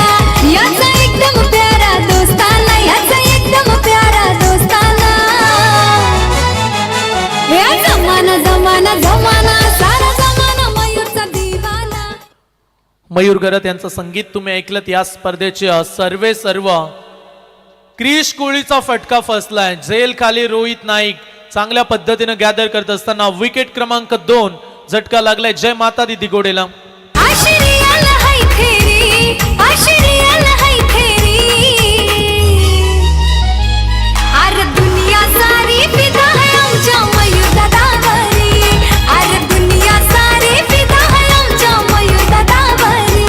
याचा एकदम प्यारा दोस्ताना. याचा एकदम प्यारा दोस्ताना. या जमाना जमाना जमाना सारा जमाना मयूरचा दिवाना. मयूर गरत यांचं संगीत तुम्ही ऐकलं. या स्पर्धेचे सर्व क्रिश कोहलीचा फटका फसलाय. झेल खाली रोहित नाईक चांगल्या पद्धतीने गॅदर करत असताना विकेट क्रमांक 2 झटका लागलाय जय माता दी दिगोडेला. आश्रियाल हाय फेरी, आश्रियाल हाय फेरी. अरे दुनिया सारी फिदा है आमच्या मयूर दादावरी. अरे दुनिया सारी फिदा है आमच्या मयूर दादावरी.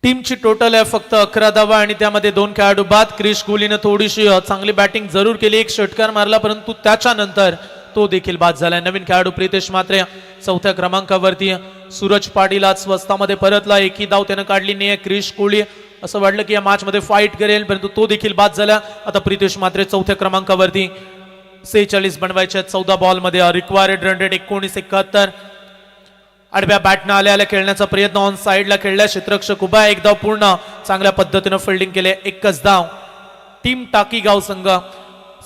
टीमची टोटल आहे फक्त 11 धावा आणि त्यामध्ये 2 खेळाडू बाद. क्रिश कोहलीने थोडीशी चांगली बॅटिंग जरूर केली, एक षटकार मारला, परंतु त्याच्यानंतर तो देखील बाद झालाय. नवीन खेळाडू प्रितेश म्हात्रे 4थ्या क्रमांकावरती. सूरज पाटील आज स्वस्तामध्ये परतला, एकही धाव त्यानं काढली नाही. क्रिश कोहली असं वाटलं की या मॅच मध्ये फाईट करेल, परंतु तो देखील बाद झाला. आता प्रितेश म्हात्रे 4थ्या क्रमांकावरती. 46 बनवायचे 14 बॉल मध्ये. Required run rate 19-71. आडव्या बॅटनं आल्या खेळण्याचा प्रयत्न ऑन साइडला खेळला क्षेत्ररक्षक उभा. एक धाव पूर्ण, चांगल्या पद्धतीनं फिल्डिंग केले, एकच धाव. टीम टाकी गाव संघ.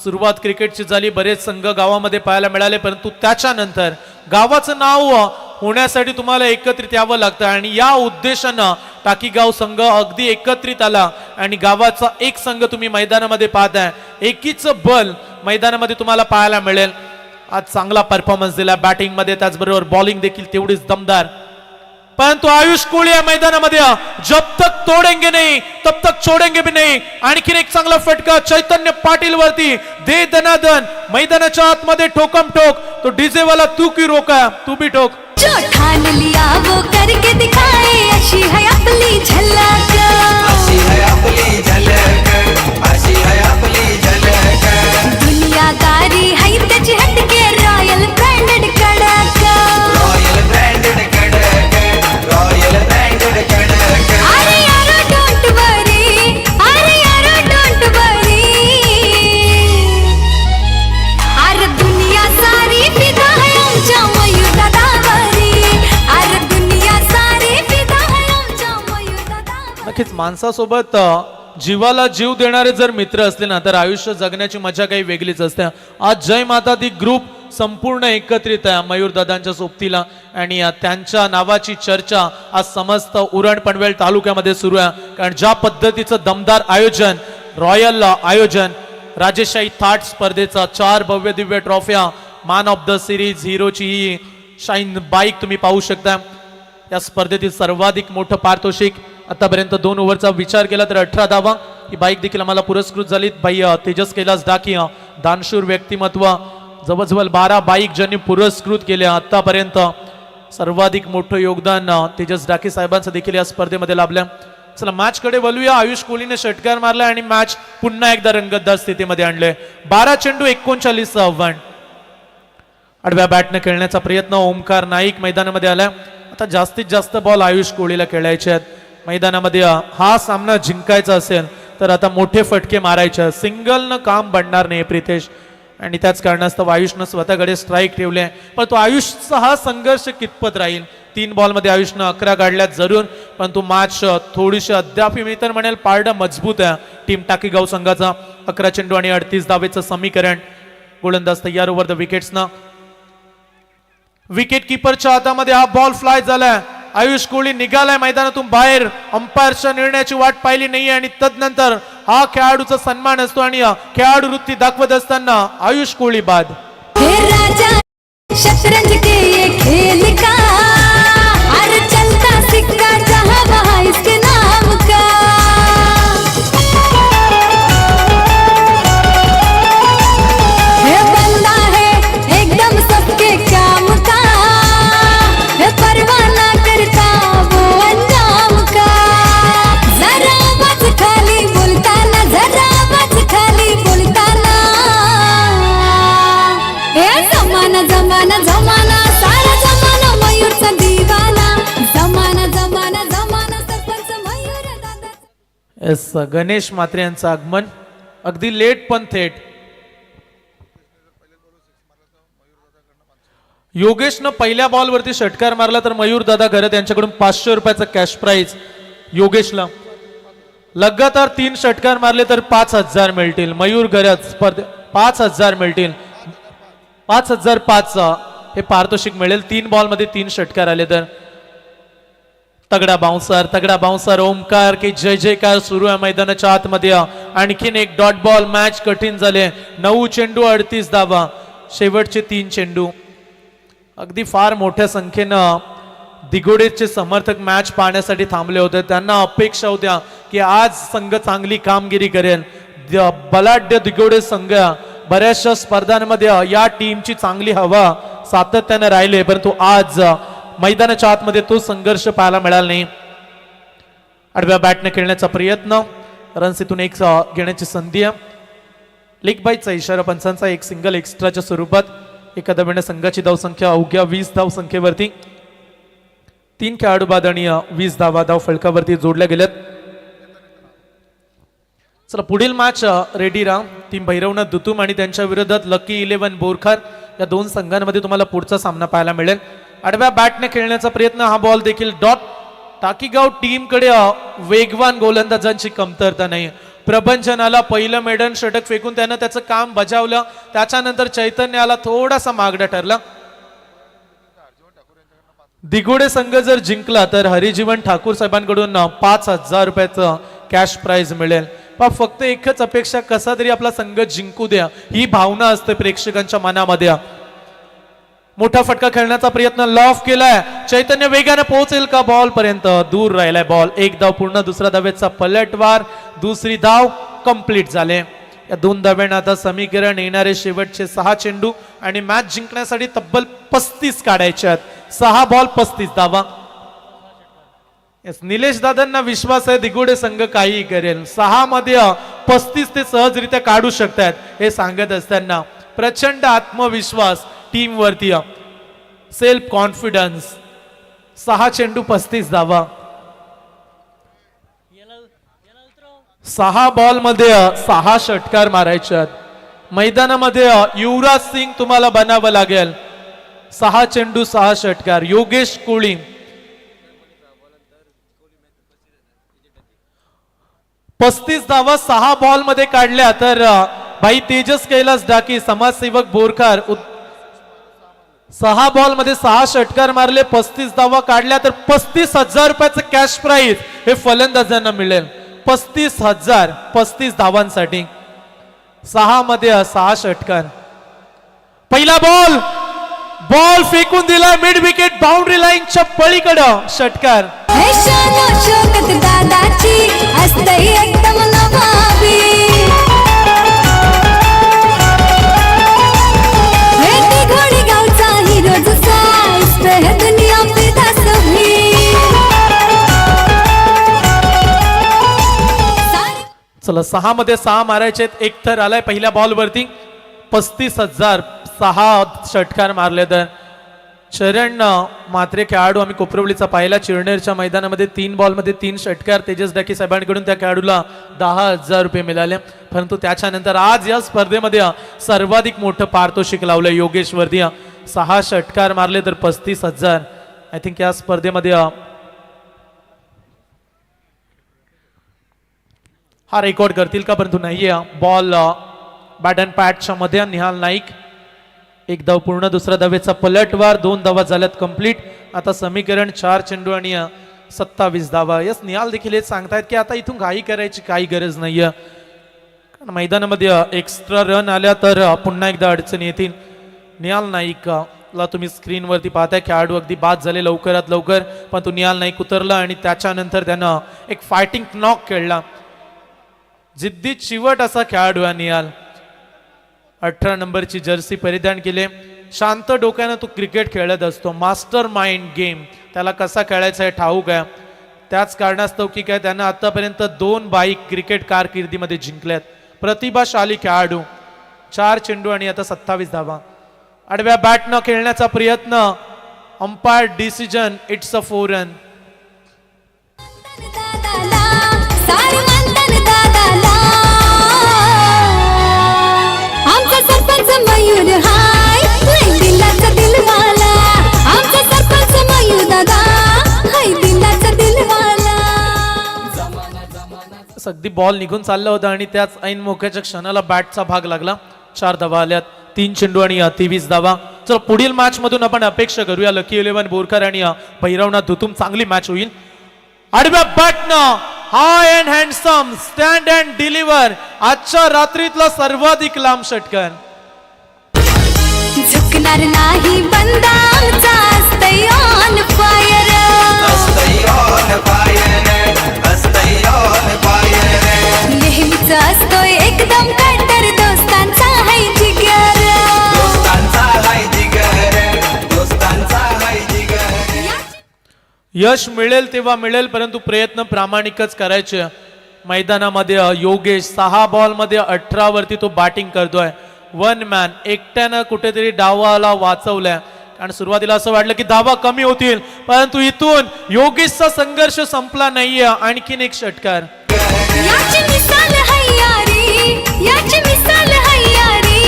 सुरुवात क्रिकेटची झाली, बरेच संघ गावामध्ये पाहायला मिळाले, परंतु त्याच्यानंतर गावाचं नाव होण्यासाठी तुम्हाला एकत्रित यावं लागतं आणि या उद्देशानं टाकी गाव संघ अगदी एकत्रित आला आणि गावाचा एक संघ तुम्ही मैदानामध्ये पाहताय. एकीच बल मैदानामध्ये तुम्हाला पाहायला मिळेल. आज चांगला परफॉर्मन्स दिला बॅटिंग मध्ये, त्याचबरोबर बॉलिंग देखील तेवढीच दमदार. परंतु आयुष कोहली या मैदानामध्ये जब तक तोडेंगे नहीं तब तक छोडेंगे भी नहीं. आणखीन एक चांगला फटका चैतन्य पाटील वरती. दे दनादन मैदानाच्या आतमध्ये ठोकम ठोक. तो डीजे वाला तू की रोका, तू भी ठोक. जो ठान लिया वो करके दिखाए, अशी है आपली झलक. दुनियादारी है त्याची हटके, रॉयल ब्रँडेड कडक. अरे यार डोंट वरी, अरे यार डोंट वरी. अरे दुनिया सारी फिदा है आमच्या मयूर दादावरी. अरे दुनिया सारी फिदा है आमच्या मयूर दादावरी. नक्कीच माणसासोबत जीवाला जीव देणारे जर मित्र असले ना तर आयुष्य जगण्याची मजा काही वेगळीच असते. आज जय माता दी ग्रुप संपूर्ण एकत्रित आहे मयूर दादांच्या सोबतीला आणि त्यांच्या नावाची चर्चा आज समस्त उरण पनवेल तालुक्यामध्ये सुरू आहे. कारण ज्या पद्धतीचं दमदार आयोजन, रॉयल आयोजन, राजेशाही थाट स्पर्धेचा 4 भव्य दिव्य ट्रॉफ्या, मॅन ऑफ द सिरीज, हिरोची ही शाईन बाईक तुम्ही पाहू शकता. या स्पर्धेतील सर्वाधिक मोठं पारितोषिक आतापर्यंत 2 ओव्हरचा विचार केला तर 18 धावा. ही बाईक देखील आम्हाला पुरस्कृत झाली. भाई तेजस कैलास डाकी दानशूर व्यक्तिमत्व. जवळजवळ 12 बाईक ज्यांनी पुरस्कृत केल्या आतापर्यंत. सर्वाधिक मोठं योगदान तेजस डाकी साहेबांचं देखील या स्पर्धेमध्ये लाभलं. चला मॅच कडे वळूया. आयुष कोहलीने षटकार मारला आणि मॅच पुन्हा एकदा रंगतदार स्थितीमध्ये आणले. 12 चेंडू 39 आव्हान. आडव्या बॅटने खेळण्याचा प्रयत्न ओमकार नाईक मैदानामध्ये आला. आता जास्तीत जास्त बॉल आयुष कोहलीला खेळायचे आहेत मैदानामध्ये. हा सामना जिंकायचा असेल तर आता मोठे फटके मारायचे. सिंगलनं काम बनणार नाही प्रितेश आणि त्याच कारणास्तव आयुषनं स्वतःकडे स्ट्राईक ठेवले. पण तो आयुषचा हा संघर्ष कितपत राहील. 3 बॉलमध्ये आयुषनं 11 काढल्यात जरूर, परंतु मॅच थोडीशी अद्याप मी तर म्हणेल पारडं मजबूत आहे टीम टाकीगाव संघाचा. 11 चेंडू आणि 38 धावेचं समीकरण. गोलंदाज तयार ओव्हर द विकेट्सना. विकेट किपरच्या हातामध्ये हा बॉल फ्लाय झालाय. आयुष कोहली निघालाय मैदानातून बाहेर. अंपायरच्या निर्णयाची वाट पाहिली नाही आणि तदनंतर हा खेळाडूचा सन्मान असतो आणि खेळाडू वृत्ती दाखवत असताना आयुष कोहली बाद. हे राजा शतरंज के ये खेल का, अरे चलता सिक्का जहां वहां इसके नाम का. हे बंदा है एकदम सबके काम का, हे परवाना करता वो अंजाम का. जरा बस खाली बोलताना, जरा बस खाली बोलताना. हे जमाना जमाना जमाना, सारा जमाना मयूरचा दिवाना. जमाना जमाना जमाना, सरपंच मयूर दादा. एस गणेश म्हात्रे यांचं आगमन अगदी लेट पण थेट. योगेशनं पहिल्या बॉलवरती षटकार मारला तर मयूर दादा घरत यांच्याकडून 500 रुपयाचं कॅश प्राइज योगेशला. लगातार 3 षटकार मारले तर 5000 मिळतील. मयूर घरत स्पर्धे 5000 मिळतील. 5005 हे पारितोषिक मिळेल. 3 बॉलमध्ये 3 षटकार आले तर. तगडा बाउन्सर ओमकार की जय जयकार सुरू आहे मैदानाच्या आतमध्ये. आणखीन एक डॉट बॉल. मॅच कठीण झाले. 9 चेंडू 38 धावा. शेवटचे 3 चेंडू. अगदी फार मोठ्या संख्येनं दिघोडेचे समर्थक मॅच पाहण्यासाठी थांबले होते. त्यांना अपेक्षा होत्या की आज संघ चांगली कामगिरी करेल. बलाढ्य दिघोडे संघ बऱ्याचशा स्पर्धांमध्ये या टीमची चांगली हवा सातत्याने राहिले, परंतु आज मैदानाच्या आतमध्ये तो संघर्ष पाहायला मिळाला नाही. आडव्या बॅटने खेळण्याचा प्रयत्न. रन्स इथून एक घेण्याची संधी आहे. लेग बाईटचा इशारा पंचांचा. एक सिंगल एक्स्ट्राच्या स्वरूपात. एका धावेने संघाची धावसंख्या अवघ्या 20 धावसंख्येवरती. 3 खेळाडू बाद आणि 20 धावा धाव फलकावरती जोडल्या गेल्यात. चला पुढील मॅच रेडी राहा. टीम भैरवनाथ दुतुम आणि त्यांच्या विरोधात लकी 11 बोरखार या 2 संघांमध्ये तुम्हाला पुढचा सामना पाहायला मिळेल. आडव्या बॅटने खेळण्याचा प्रयत्न. हा बॉल देखील डॉट. टाकीगाव टीमकडे वेगवान गोलंदाजांची कमतरता नाही. प्रभंजनाला पहिलं मेडन षटक फेकून त्यानं त्याचं काम बजावलं. त्याच्यानंतर चैतन्याला थोडासा मागडा ठरला. दिघोडे संघ जर जिंकला तर हरिजीवन ठाकूर साहेबांकडून 5,000 रुपयाचं कॅश प्राइज मिळेल. फक्त एकच अपेक्षा, कसा तरी आपला संघ जिंकू द्या, ही भावना असते प्रेक्षकांच्या मनामध्ये. मोठा फटका खेळण्याचा प्रयत्न. लॉफ केलाय. चैतन्य वेगाने पोहोचेल का बॉल पर्यंत? दूर राहिलाय बॉल. 1 धाव पूर्ण. दुसऱ्या धावेचा पलटवार. दुसरी धाव कंप्लीट झाले. या 2 धाव्यांना आता समीकरण. येणारे शेवटचे 6 चेंडू आणि मॅच जिंकण्यासाठी तब्बल 35 काढायचे आहेत. 6 बॉल 35 धावा. निलेश दादांना विश्वास आहे दिघोडे संघ काहीही करेल. 6 मध्ये 35 ते सहजरित्या काढू शकतात. हे सांगत असताना प्रचंड आत्मविश्वास टीम वरती. Self confidence. 6 चेंडू 35 धावा. 6 बॉल मध्ये 6 षटकार मारायचे आहेत. मैदानामध्ये युवराज सिंग तुम्हाला बनावं लागेल. 6 चेंडू 6 षटकार. योगेश कोळी 35 धावा 6 बॉल मध्ये काढल्या. तर भाई तेजस कैलास डाकी समाजसेवक बोरखार 6 बॉल मध्ये 6 षटकार मारले, 35 धावा काढल्या. तर 35,000 रुपयाचं कॅश प्राइज हे फलंदाजांना मिळेल. 35,000 35 धावांसाठी. 6 मध्ये 6 षटकार. पहिला बॉल. बॉल फेकून दिला मिड विकेट बाउंड्री लाईनच्या पलीकडं. षटकार. हे शान शौकत दादाची असते एकदम नवाबी. हे दिघोडी गावचा हिरो जसा इस पे है दुनिया फिदा सभी. चला 6 मध्ये 6 मारायचे. एक तर आलाय पहिल्या बॉल वरती. 35,000 6 षटकार मारले. तर चरण मात्रे खेळाडू आम्ही कोपरवलीचा पाहिला. चिरनेरच्या मैदानामध्ये 3 बॉल मध्ये 3 षटकार. तेजस डाकी साहेबांकडून त्या खेळाडूला 10,000 रुपये मिळाले. परंतु त्याच्यानंतर आज या स्पर्धेमध्ये सर्वाधिक मोठं पारितोषिक लावलं योगेश वरती. 6 षटकार मारले तर 35,000. आय थिंक या स्पर्धेमध्ये हा रेकॉर्ड करतील का, परंतु नाहीये. बॉल बॅट अँड पॅटच्या मध्ये. निहाल नाईक 1 धाव पूर्ण. दुसऱ्या धावेचा पलटवार. 2 धावा झाल्यात कंप्लीट. आता समीकरण 4 चेंडू आणि 27 धावा. यस निहाल देखील हेच सांगतायत की आता इथून घाई करायची काही गरज नाहीये. कारण मैदानामध्ये एक्स्ट्रा रन आल्या तर पुन्हा एकदा अडचणी येतील. निहाल नाईकला तुम्ही स्क्रीनवरती पाहताय. खेळाडू अगदी बाद झाले लवकरात लवकर, पण तो निहाल नाईक उतरला आणि त्याच्यानंतर त्यानं एक फायटिंग नॉक खेळला. जिद्दी चिवट असा खेळाडू आहे निहाल. 18 नंबरची जर्सी परिधान केले. शांत डोक्यानं तो क्रिकेट खेळत असतो. मास्टर माइंड गेम त्याला कसा खेळायचा आहे ठाऊक आहे. त्याच कारणास्तव की काय त्यानं आतापर्यंत 2 बाईक क्रिकेट कारकिर्दीमध्ये जिंकल्यात. प्रतिभाशाली खेळाडू. 4 चेंडू आणि आता 27 धावा. आडव्या बॅटनं खेळण्याचा प्रयत्न. Umpire decision. It's a 4 run. सारी म्हणतात दादाला. आमचा सरपंच मयूर हाय हाय दिलाचा दिलवाला. आमचा सरपंच मयूर दादा हाय दिलाचा दिलवाला. अगदी बॉल निघून चालला होता आणि त्याच ऐन मोक्याच्या क्षणाला बॅटचा भाग लागला. 4 धावा आल्यात. 3 चेंडू आणि 23 धावा. चला पुढील मॅच मधून आपण अपेक्षा करूया लकी 11 बोरकर आणि भैरवनाथ दुतुम चांगली मॅच होईल. आडव्या बॅटनं high and handsome stand and deliver आजच्या रात्रीतला सर्वाधिक लांब षटकार. झुकणार नाही बंदा आमचा असतंय ऑन फायर. नेहमीच असतोय एकदम कट्टर दोस्तांचा है जिगर. यश मिळेल तेव्हा मिळेल, परंतु प्रयत्न प्रामाणिकच करायचे. मैदानामध्ये योगेश 6 बॉलमध्ये 18 वरती तो बॅटिंग करतोय. वन मॅन एकट्यानं कुठेतरी डावाला वाचवलाय, कारण सुरुवातीला असं वाटलं की धावा कमी होतील, परंतु इथून योगेशचा संघर्ष संपला नाहीये. आणखीन एक षटकार. याची मिसाल है यारी, याची मिसाल है यारी.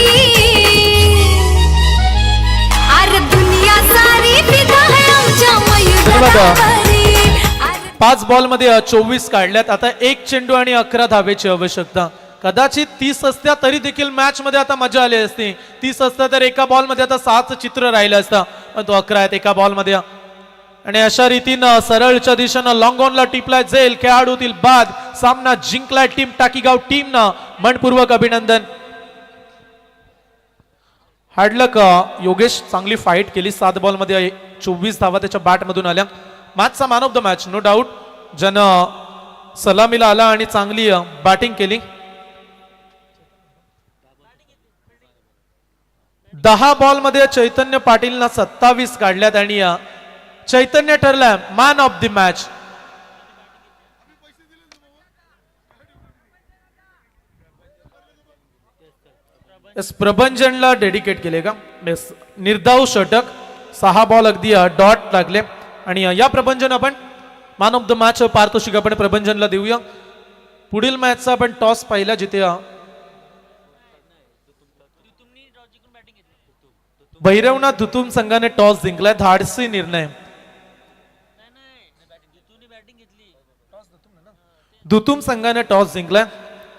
अरे दुनिया सारी फिदा है आमच्या मयूरावरी. 5 बॉलमध्ये 24 काढल्यात. आता 1 चेंडू आणि 11 धावेची आवश्यकता. कदाचित 30 असत्या तरी देखील मॅच मध्ये आता मजा आली असती. 30 असत्या तर एका बॉल मध्ये आता 6चं चित्र राहिलं असतं, पण तो 11 आहेत एका बॉल मध्ये. आणि अशा रीतीनं सरळच्या दिशेनं लॉंग ऑनला टिपलाय झेल. खेळाडूतील बाद. सामना जिंकलाय टीम टाकीगाव टीमनं. मनपूर्वक अभिनंदन. हार्डलक योगेश चांगली फाईट केली. 7 बॉल मध्ये 24 धावा त्याच्या बॅट मधून आल्या. मॅचचा man of the match no doubt, ज्यानं सलामीला आला आणि चांगली बॅटिंग केली. 10 बॉल मध्ये चैतन्य पाटीलनं 27 काढल्यात आणि चैतन्य ठरलाय मॅन ऑफ द मॅच. प्रभंजनला डेडिकेट केले का. निर्धाव षटक. 6 बॉल अगदी डॉट लागले आणि या प्रभंजन आपण मॅन ऑफ द मॅच पारितोषिक आपण प्रभंजनला देऊया. पुढील मॅचचा आपण टॉस पाहिला, जिथे भैरवनाथ धुतुम संघाने टॉस जिंकलाय. धाडसी निर्णय. धुतुम संघाने टॉस जिंकलाय.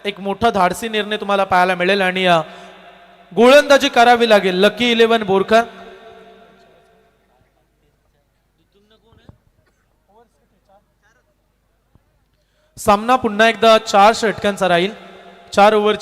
एक मोठा धाडसी निर्णय तुम्हाला पाहायला मिळेल आणि गोलंदाजी करावी लागेल लकी 11 बोरकर. सामना पुन्हा एकदा 4 षटकांचा राहील. 4 ओव्हरची